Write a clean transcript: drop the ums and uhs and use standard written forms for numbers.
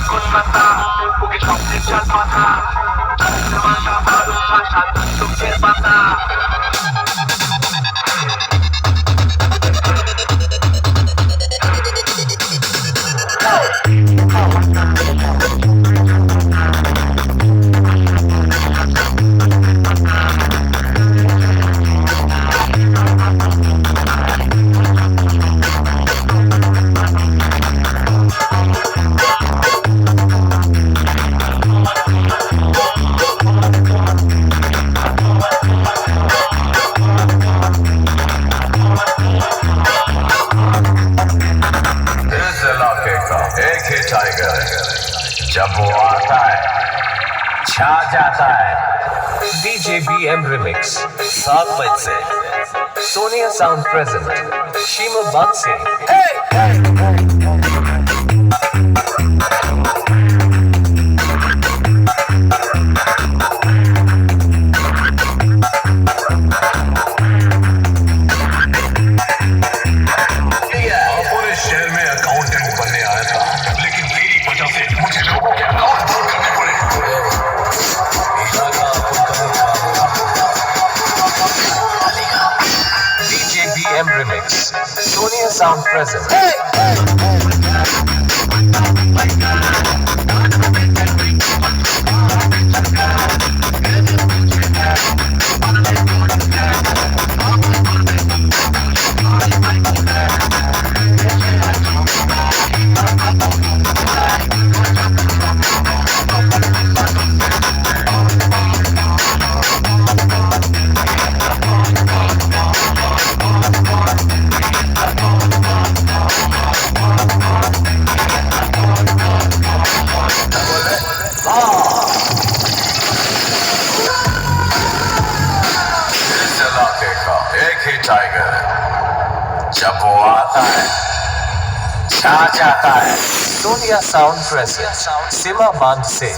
কলকাতা বুকে স্বপ্নের চাল পাতা ভাষা ভারত ভাষা চোখের পাতা टाइगर जब वो आता है छा जाता है DJ BM Remix 7 बज से Sonia Sound present Shima Bakse शहर में अकाउंटेंट बनने आया था लेकिन मेरी वजह से मुझे लोगों के अकाउंट बंद करने पड़े DJ BM Remix Sonia Sound present एक ही टाइगर जब वो आता है छा जाता है Sonia Sound present Sima Bakse